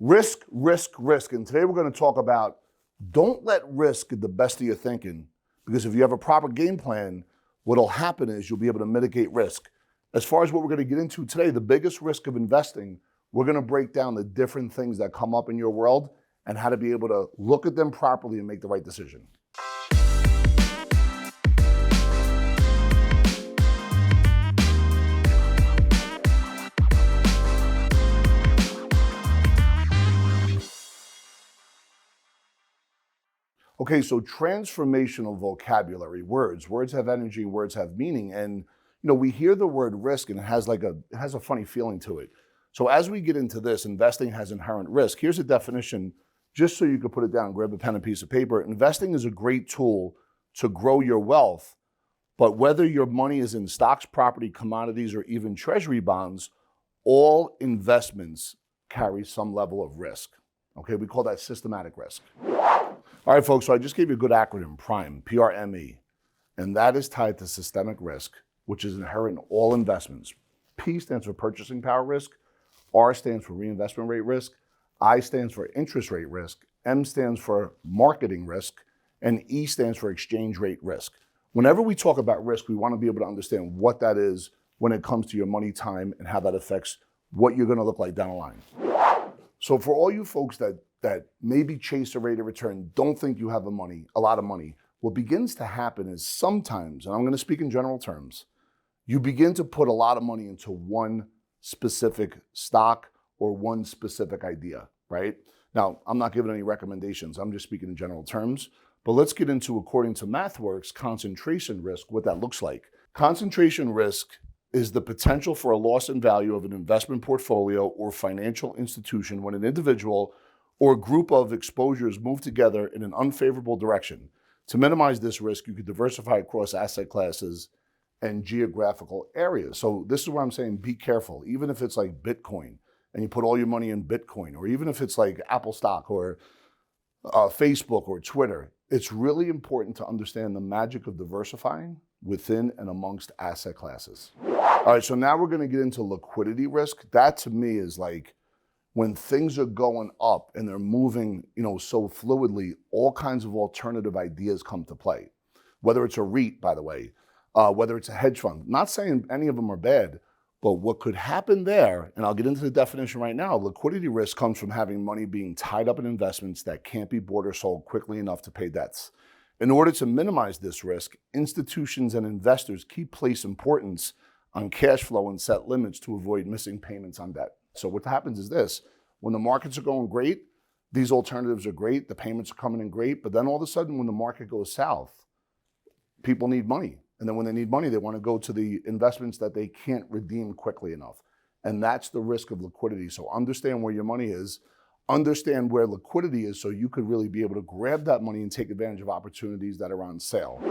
Risk, risk, risk. And today we're going to talk about don't let risk get the best of your thinking, because if you have a proper game plan, what'll happen is you'll be able to mitigate risk. As far as what we're going to get into today, the biggest risk of investing, we're going to break down the different things that come up in your world and how to be able to look at them properly and make the right decision. Okay, so transformational vocabulary, words. Words have energy, words have meaning. And we hear the word risk and it has a funny feeling to it. So as we get into this, investing has inherent risk. Here's a definition, just so you can put it down, grab a pen and piece of paper. Investing is a great tool to grow your wealth, but whether your money is in stocks, property, commodities, or even treasury bonds, all investments carry some level of risk. Okay, we call that systematic risk. All right, folks, so I just gave you a good acronym, PRIME, P-R-M-E, and that is tied to systemic risk, which is inherent in all investments. P stands for purchasing power risk, R stands for reinvestment rate risk, I stands for interest rate risk, M stands for marketing risk, and E stands for exchange rate risk. Whenever we talk about risk, we want to be able to understand what that is when it comes to your money, time, and how that affects what you're going to look like down the line. So for all you folks that maybe chase a rate of return, don't think you have a lot of money, what begins to happen is sometimes, and I'm going to speak in general terms, you begin to put a lot of money into one specific stock or one specific idea, right? Now, I'm not giving any recommendations. I'm just speaking in general terms. But let's get into, according to MathWorks, concentration risk, what that looks like. Concentration risk is the potential for a loss in value of an investment portfolio or financial institution when an individual or group of exposures move together in an unfavorable direction. To minimize this risk, you could diversify across asset classes and geographical areas. So this is where I'm saying be careful. Even if it's like Bitcoin and you put all your money in Bitcoin, or even if it's like Apple stock or Facebook or Twitter, it's really important to understand the magic of diversifying within and amongst asset classes. All right, so now we're going to get into liquidity risk. That to me is like when things are going up and they're moving, so fluidly, all kinds of alternative ideas come to play. Whether it's a REIT, by the way, whether it's a hedge fund. Not saying any of them are bad, but what could happen there, and I'll get into the definition right now, liquidity risk comes from having money being tied up in investments that can't be bought or sold quickly enough to pay debts. In order to minimize this risk, institutions and investors place importance on cash flow and set limits to avoid missing payments on debt. So what happens is this: when the markets are going great, these alternatives are great, the payments are coming in great, but then all of a sudden when the market goes south, people need money. And then when they need money, they want to go to the investments that they can't redeem quickly enough. And that's the risk of liquidity. So understand where your money is, understand where liquidity is, so you could really be able to grab that money and take advantage of opportunities that are on sale.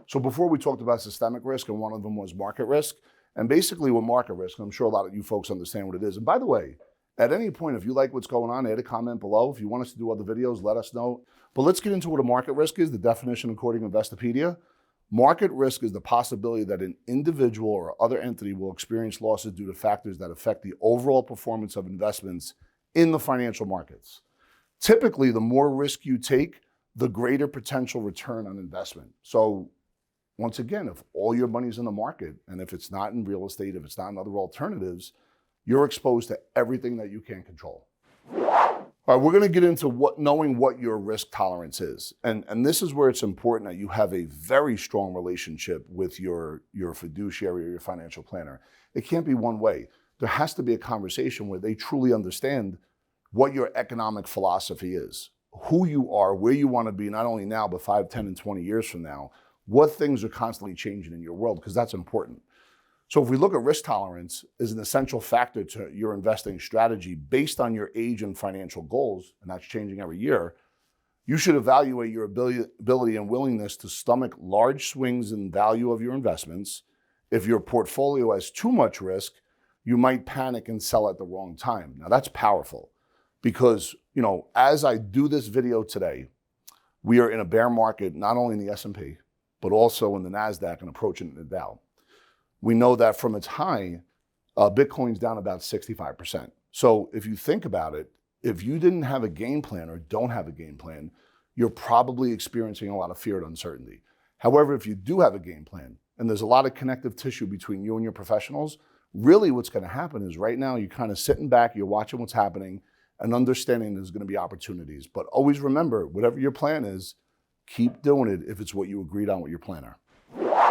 So before we talked about systemic risk, and one of them was market risk. And basically with market risk, I'm sure a lot of you folks understand what it is. And by the way, at any point, if you like what's going on, add a comment below. If you want us to do other videos, let us know. But let's get into what a market risk is, the definition according to Investopedia. Market risk is the possibility that an individual or other entity will experience losses due to factors that affect the overall performance of investments in the financial markets. Typically, the more risk you take, the greater potential return on investment. So once again, if all your money's in the market, and if it's not in real estate, if it's not in other alternatives, you're exposed to everything that you can't control. All right, we're going to get into knowing what your risk tolerance is. And this is where it's important that you have a very strong relationship with your fiduciary or your financial planner. It can't be one way. There has to be a conversation where they truly understand what your economic philosophy is, who you are, where you want to be, not only now, but 5, 10, and 20 years from now, what things are constantly changing in your world, because that's important. So if we look at risk tolerance as an essential factor to your investing strategy based on your age and financial goals, and that's changing every year, you should evaluate your ability and willingness to stomach large swings in value of your investments. If your portfolio has too much risk, you might panic and sell at the wrong time. Now that's powerful because, as I do this video today, we are in a bear market, not only in the S&P, but also in the NASDAQ and approaching the Dow. We know that from its high, Bitcoin's down about 65%. So if you think about it, if you didn't have a game plan or don't have a game plan, you're probably experiencing a lot of fear and uncertainty. However, if you do have a game plan and there's a lot of connective tissue between you and your professionals, really what's going to happen is right now you're kind of sitting back, you're watching what's happening and understanding there's going to be opportunities. But always remember, whatever your plan is, keep doing it if it's what you agreed on with your planner.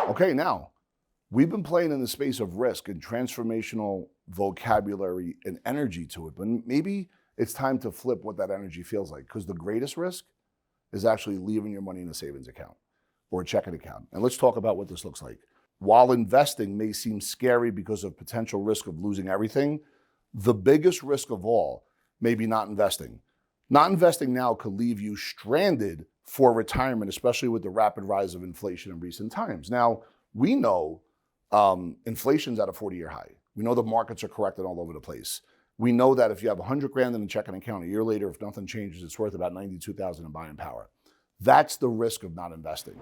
Okay, now, we've been playing in the space of risk and transformational vocabulary and energy to it, but maybe it's time to flip what that energy feels like, because the greatest risk is actually leaving your money in a savings account or a checking account. And let's talk about what this looks like. While investing may seem scary because of potential risk of losing everything, the biggest risk of all may be not investing. Not investing now could leave you stranded for retirement, especially with the rapid rise of inflation in recent times. Now, we know inflation's at a 40-year high. We know the markets are corrected all over the place. We know that if you have 100 grand in a checking account a year later, if nothing changes, it's worth about 92,000 in buying power. That's the risk of not investing.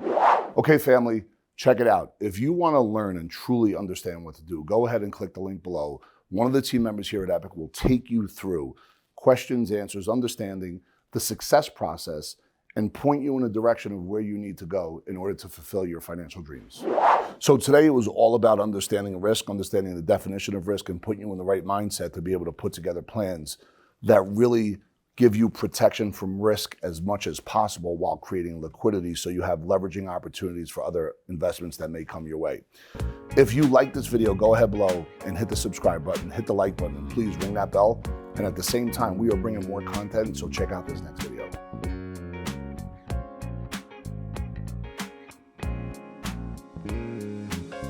Okay, family, check it out. If you want to learn and truly understand what to do, go ahead and click the link below. One of the team members here at Epic will take you through questions, answers, understanding the success process, and point you in a direction of where you need to go in order to fulfill your financial dreams. So today it was all about understanding risk, understanding the definition of risk, and putting you in the right mindset to be able to put together plans that really give you protection from risk as much as possible while creating liquidity so you have leveraging opportunities for other investments that may come your way. If you like this video, go ahead below and hit the subscribe button, hit the like button, and please ring that bell. And at the same time, we are bringing more content, so check out this next video.